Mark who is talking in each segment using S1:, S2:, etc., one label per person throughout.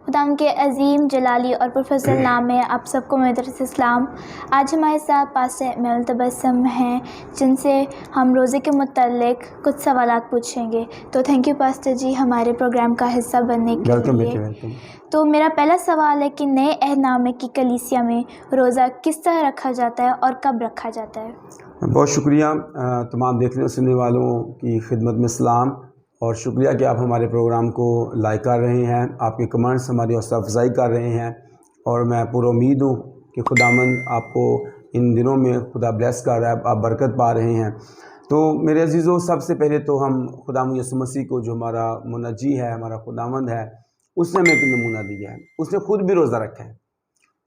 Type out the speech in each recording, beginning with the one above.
S1: خدا کے عظیم جلالی اور پروفیسر نام میں آپ سب کو مدرس اسلام. آج ہمارے ساتھ پاسٹر ایمینول تبسم ہیں جن سے ہم روزے کے متعلق کچھ سوالات پوچھیں گے. تو تھینک یو پاسٹر جی ہمارے پروگرام کا حصہ بننے کے لیے. تو میرا پہلا سوال ہے کہ نئے عہد نامے کی کلیسیا میں روزہ کس طرح رکھا جاتا ہے اور کب رکھا جاتا ہے؟
S2: بہت شکریہ تمام دیکھنے سننے والوں کی خدمت میں سلام، اور شکریہ کہ آپ ہمارے پروگرام کو لائک کر رہے ہیں. آپ کے کمنٹس ہماری حوصلہ افزائی کر رہے ہیں، اور میں پورا امید ہوں کہ خداوند آپ کو ان دنوں میں خدا بلیس کر رہا ہے، آپ برکت پا رہے ہیں. تو میرے عزیزوں، سب سے پہلے تو ہم خداوند یسوع مسیح کو، جو ہمارا منجی ہے، ہمارا خداوند ہے، اس نے ہمیں ایک نمونہ دیا ہے. اس نے خود بھی روزہ رکھا ہے،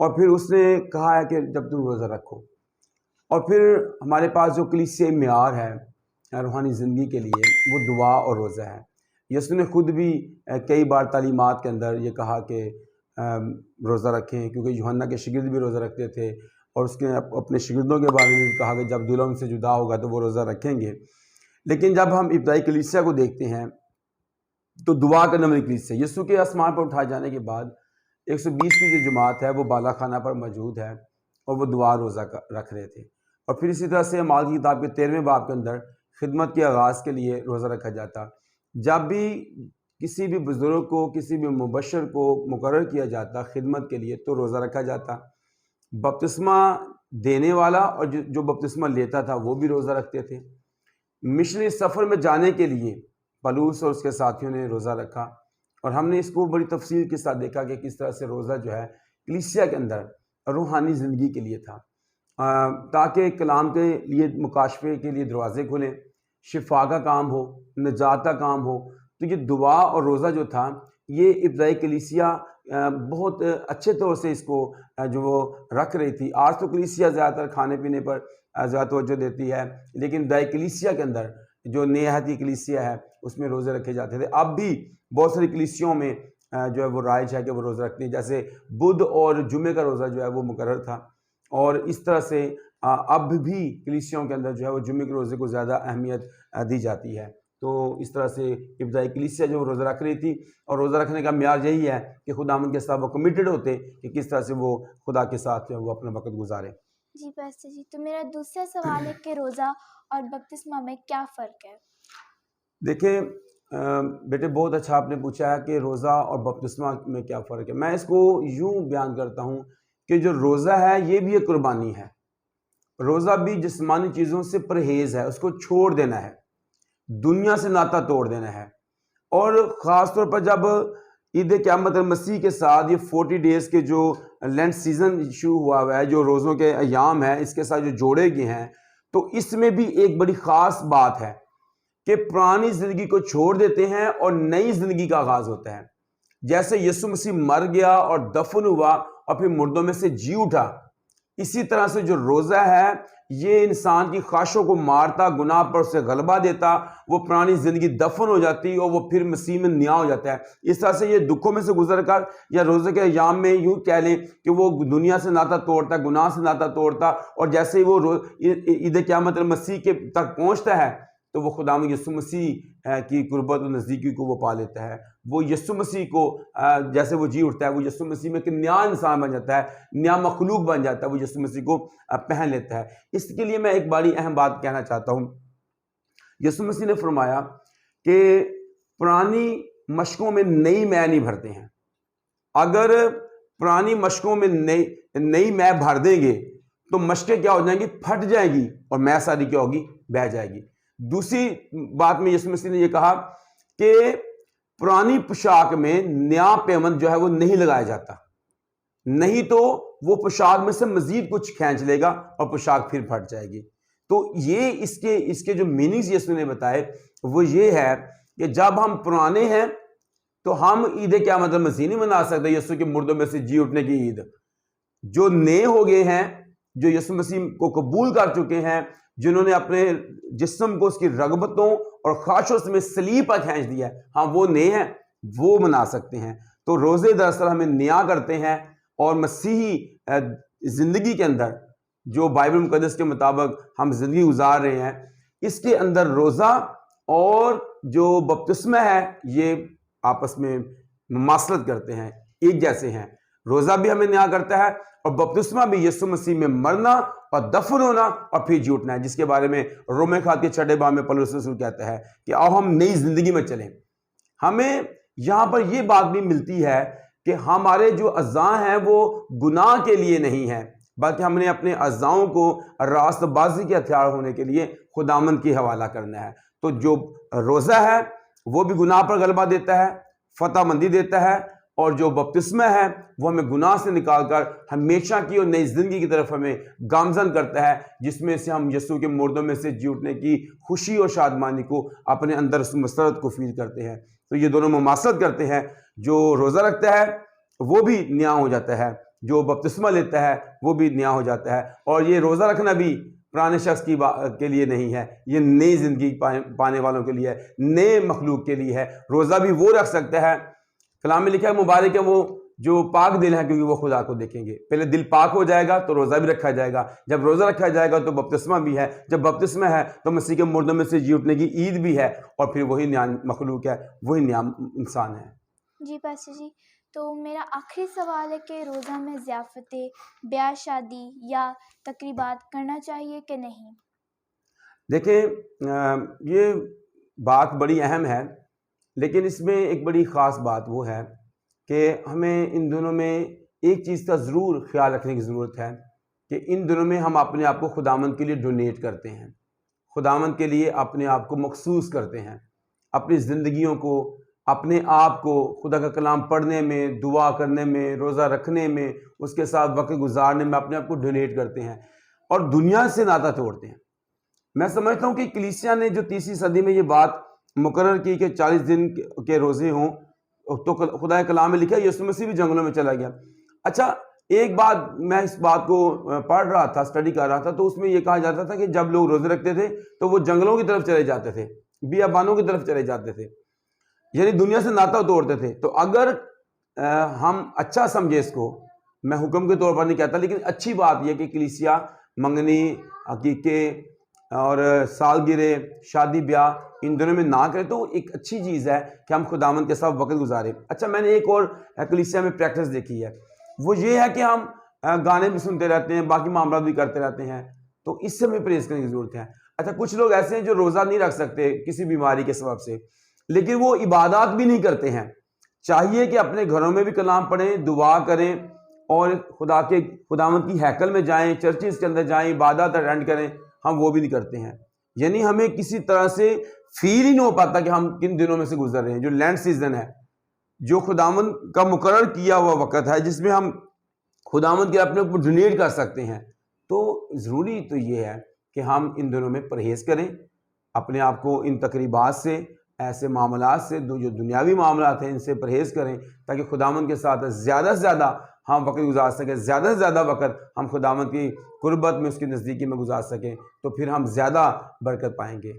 S2: اور پھر اس نے کہا ہے کہ جب تم روزہ رکھو. اور پھر ہمارے پاس جو کلیسیائی معیار ہے روحانی زندگی کے لیے، وہ دعا اور روزہ ہے. یسوع نے خود بھی کئی بار تعلیمات کے اندر یہ کہا کہ روزہ رکھیں، کیونکہ یوحنا کے شاگرد بھی روزہ رکھتے تھے، اور اس نے اپنے شاگردوں کے بارے میں بھی کہا کہ جب دلوں سے جدا ہوگا تو وہ روزہ رکھیں گے. لیکن جب ہم ابتدائی کلیسیا کو دیکھتے ہیں تو دعا کا نام کلیسیا، یسوع کے آسمان پر اٹھائے جانے کے بعد 120 کی جو جماعت ہے وہ بالا خانہ پر موجود ہے، اور وہ دعا روزہ رکھ رہے تھے. اور پھر اسی طرح سے اعمال کی کتاب کے 13ویں باب کے اندر خدمت کے آغاز کے لیے روزہ رکھا جاتا. جب بھی کسی بھی بزرگ کو، کسی بھی مبشر کو مقرر کیا جاتا خدمت کے لیے، تو روزہ رکھا جاتا. بپتسمہ دینے والا اور جو بپتسمہ لیتا تھا وہ بھی روزہ رکھتے تھے. مشنری سفر میں جانے کے لیے پولس اور اس کے ساتھیوں نے روزہ رکھا، اور ہم نے اس کو بڑی تفصیل کے ساتھ دیکھا کہ کس طرح سے روزہ جو ہے کلیسیا کے اندر روحانی زندگی کے لیے تھا، تاکہ کلام کے لیے، مکاشفے کے لیے دروازے کھلیں، شفا کا کام ہو، نجات کا کام ہو. تو یہ دعا اور روزہ جو تھا، یہ ابتدائی کلیسیا بہت اچھے طور سے اس کو جو وہ رکھ رہی تھی. آج تو کلیسیا زیادہ تر کھانے پینے پر زیادہ توجہ دیتی ہے، لیکن ابتدائی کلیسیا کے اندر جو نئے عہد کی کلیسیا ہے اس میں روزے رکھے جاتے تھے. اب بھی بہت ساری کلیسیوں میں جو ہے وہ رائج ہے کہ وہ روزہ رکھتے ہیں، جیسے بدھ اور جمعے کا روزہ جو ہے وہ مقرر تھا. اور اس طرح سے اب بھی کلیسیوں کے اندر جو ہے وہ جمعے کے روزے کو زیادہ اہمیت دی جاتی ہے. تو اس طرح سے ابتدائی کلیسیا جو روزہ رکھ رہی تھی، اور روزہ رکھنے کا معیار یہی ہے کہ خداوند کے ساتھ وہ کمیٹڈ ہوتے کہ کس طرح سے وہ خدا کے ساتھ جو ہے وہ اپنا وقت گزارے.
S1: جی پاسٹر جی، تو میرا دوسرا سوال ہے کہ روزہ اور بپتسمہ میں کیا فرق ہے؟
S2: دیکھیں بیٹے، بہت اچھا آپ نے پوچھا ہے کہ روزہ اور بپتسمہ میں کیا فرق ہے. میں اس کو یوں بیان کرتا ہوں کہ جو روزہ ہے یہ بھی ایک قربانی ہے. روزہ بھی جسمانی چیزوں سے پرہیز ہے، اس کو چھوڑ دینا ہے، دنیا سے ناطہ توڑ دینا ہے. اور خاص طور پر جب عید قیامت المسیح کے ساتھ یہ 40 ڈیز کے جو لینٹ سیزن شروع ہوا ہے، جو روزوں کے ایام ہیں، اس کے ساتھ جو جوڑے گئے ہیں، تو اس میں بھی ایک بڑی خاص بات ہے کہ پرانی زندگی کو چھوڑ دیتے ہیں اور نئی زندگی کا آغاز ہوتا ہے. جیسے یسوع مسیح مر گیا اور دفن ہوا اور پھر مردوں میں سے جی اٹھا، اسی طرح سے جو روزہ ہے یہ انسان کی خواہشوں کو مارتا، گناہ پر اسے غلبہ دیتا، وہ پرانی زندگی دفن ہو جاتی اور وہ پھر مسیح میں نیا ہو جاتا ہے. اس طرح سے یہ دکھوں میں سے گزر کر، یا روزے کے ایام میں یوں کہہ لیں کہ وہ دنیا سے ناطہ توڑتا، گناہ سے ناطہ توڑتا، اور جیسے ہی وہ عید قیامت المسیح کے تک پہنچتا ہے تو وہ خدا یسوع مسیح کی قربت و نزدیکی کو وہ پا لیتا ہے. وہ یسوع مسیح کو جیسے وہ جی اٹھتا ہے، وہ یسوع مسیح میں ایک نیا انسان بن جاتا ہے، نیا مخلوق بن جاتا ہے، وہ یسوع مسیح کو پہن لیتا ہے. اس کے لیے میں ایک بڑی اہم بات کہنا چاہتا ہوں. یسوع مسیح نے فرمایا کہ پرانی مشقوں میں نئی مے نہیں بھرتے ہیں. اگر پرانی مشقوں میں نئی مے بھر دیں گے تو مشقیں کیا ہو جائیں گی؟ پھٹ جائیں گی، اور مے ساری کیا ہوگی؟ بہہ جائے گی. دوسری بات میں یسوع مسیح نے یہ کہا کہ پرانی پوشاک میں نیا پیوند جو ہے وہ نہیں لگایا جاتا، نہیں تو وہ پوشاک میں سے مزید کچھ کھینچ لے گا اور پوشاک پھر پھٹ جائے گی. تو یہ اس کے جو میننگز یسوع نے بتائے وہ یہ ہے کہ جب ہم پرانے ہیں تو ہم عید قیامت المسیح نہیں منا سکتے، یسوع کے مردوں میں سے جی اٹھنے کی عید. جو نئے ہو گئے ہیں، جو یسوع مسیح کو قبول کر چکے ہیں، جنہوں نے اپنے جسم کو اس کی رغبتوں اور خواہشوں میں صلیب پر کھینچ دیا ہے، ہاں وہ نئے ہیں، وہ منا سکتے ہیں. تو روزے دراصل ہمیں نیا کرتے ہیں، اور مسیحی زندگی کے اندر جو بائبل مقدس کے مطابق ہم زندگی گزار رہے ہیں، اس کے اندر روزہ اور جو بپتسمہ ہے یہ آپس میں مماثلت کرتے ہیں. ایک جیسے ہیں. روزہ بھی ہمیں نیا کرتا ہے اور بپتسمہ بھی یسوع مسیح میں مرنا اور دفن ہونا اور پھر جی اٹھنا ہے، جس کے بارے میں رومے خط کے 6 باب میں پولس رسول کہتا ہے کہ آؤ ہم نئی زندگی میں چلیں. ہمیں یہاں پر یہ بات بھی ملتی ہے کہ ہمارے جو اعضاء ہیں وہ گناہ کے لیے نہیں ہیں، بلکہ ہم نے اپنے اعضاؤں کو راست بازی کے ہتھیار ہونے کے لیے خداوند کی حوالہ کرنا ہے. تو جو روزہ ہے وہ بھی گناہ پر غلبہ دیتا ہے، فتح مندی دیتا ہے، اور جو بپتسمہ ہے وہ ہمیں گناہ سے نکال کر ہمیشہ کی اور نئی زندگی کی طرف ہمیں گامزن کرتا ہے، جس میں سے ہم یسوع کے مردوں میں سے جی اٹھنے کی خوشی اور شادمانی کو اپنے اندر مسرت کو فیل کرتے ہیں. تو یہ دونوں مماثلت کرتے ہیں. جو روزہ رکھتا ہے وہ بھی نیا ہو جاتا ہے، جو بپتسمہ لیتا ہے وہ بھی نیا ہو جاتا ہے. اور یہ روزہ رکھنا بھی پرانے شخص کے لیے نہیں ہے، یہ نئی زندگی پانے والوں کے لیے ہے، نئے مخلوق کے لیے ہے. روزہ بھی وہ رکھ سکتا ہے، کلام میں لکھا ہے مبارک ہے وہ جو پاک دل ہے کیونکہ وہ خدا کو دیکھیں گے. پہلے دل پاک ہو جائے گا تو روزہ بھی رکھا جائے گا. جب روزہ رکھا جائے گا تو بپتسمہ بھی ہے. جب بپتسمہ ہے تو مسیح کے مردوں میں سے جی اٹھنے کی عید بھی ہے، اور پھر وہی نیا مخلوق ہے، وہی نیا انسان ہے.
S1: جی پاسٹر جی، تو میرا آخری سوال ہے کہ روزہ میں ضیافتیں، بیاہ شادی یا تقریبات کرنا چاہیے کہ نہیں؟
S2: دیکھیں یہ بات بڑی اہم ہے، لیکن اس میں ایک بڑی خاص بات وہ ہے کہ ہمیں ان دنوں میں ایک چیز کا ضرور خیال رکھنے کی ضرورت ہے کہ ان دنوں میں ہم اپنے آپ کو خداوند کے لیے ڈونیٹ کرتے ہیں، خداوند کے لیے اپنے آپ کو مخصوص کرتے ہیں. اپنی زندگیوں کو، اپنے آپ کو خدا کا کلام پڑھنے میں، دعا کرنے میں، روزہ رکھنے میں، اس کے ساتھ وقت گزارنے میں اپنے آپ کو ڈونیٹ کرتے ہیں اور دنیا سے ناطہ توڑتے ہیں. میں سمجھتا ہوں کہ کلیسیا نے جو 30ویں صدی میں یہ بات مقرر کی کہ 40 دن کے روزے ہوں، تو خدا کلام میں لکھا ہے یسوع مسیح بھی جنگلوں میں چلا گیا. اچھا، ایک بات میں اس بات کو پڑھ رہا تھا، اسٹڈی کر رہا تھا، تو اس میں یہ کہا جاتا تھا کہ جب لوگ روزے رکھتے تھے تو وہ جنگلوں کی طرف چلے جاتے تھے، بیابانوں کی طرف چلے جاتے تھے، یعنی دنیا سے ناطہ توڑتے تھے. تو اگر ہم اچھا سمجھے اس کو، میں حکم کے طور پر نہیں کہتا، لیکن اچھی بات یہ کہ کلیسیا منگنی، عقیقے اور سالگرہ، شادی بیاہ ان دنوں میں نہ کرے تو ایک اچھی چیز ہے کہ ہم خداوند کے ساتھ وقت گزارے. اچھا، میں نے ایک اور کلیسیا میں پریکٹس دیکھی ہے، وہ یہ ہے کہ ہم گانے بھی سنتے رہتے ہیں، باقی معاملات بھی کرتے رہتے ہیں، تو اس سے ہمیں پرہیز کرنے کی ضرورت ہے. اچھا، کچھ لوگ ایسے ہیں جو روزہ نہیں رکھ سکتے کسی بیماری کے سبب سے، لیکن وہ عبادات بھی نہیں کرتے ہیں. چاہیے کہ اپنے گھروں میں بھی کلام پڑھیں، دعا کریں، اور خداوند کی ہیکل میں جائیں، چرچز کے اندر جائیں، عبادات اٹینڈ کریں. ہم وہ بھی نہیں کرتے ہیں. یعنی ہمیں کسی طرح سے فیل ہی نہیں ہو پاتا کہ ہم کن دنوں میں سے گزر رہے ہیں. جو لینڈ سیزن ہے، جو خداوند کا مقرر کیا ہوا وقت ہے جس میں ہم خداوند کے اپنے اوپر ڈونیٹ کر سکتے ہیں، تو ضروری تو یہ ہے کہ ہم ان دنوں میں پرہیز کریں، اپنے آپ کو ان تقریبات سے، ایسے معاملات سے، جو دنیاوی معاملات ہیں ان سے پرہیز کریں، تاکہ خداوند کے ساتھ زیادہ سے زیادہ ہم وقت گزار سکیں، زیادہ سے زیادہ وقت ہم خداوند کی قربت میں، اس کی نزدیکی میں گزار سکیں، تو پھر ہم زیادہ برکت پائیں گے.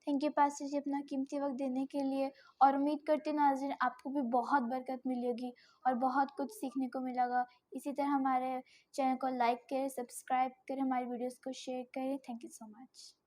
S1: تھینک یو پاسٹر جی اپنا قیمتی وقت دینے کے لیے، اور امید کرتے ناظرین آپ کو بھی بہت برکت ملے گی اور بہت کچھ سیکھنے کو ملے گا. اسی طرح ہمارے چینل کو لائک کریں، سبسکرائب کریں، ہماری ویڈیوز کو شیئر کریں. Thank you so much.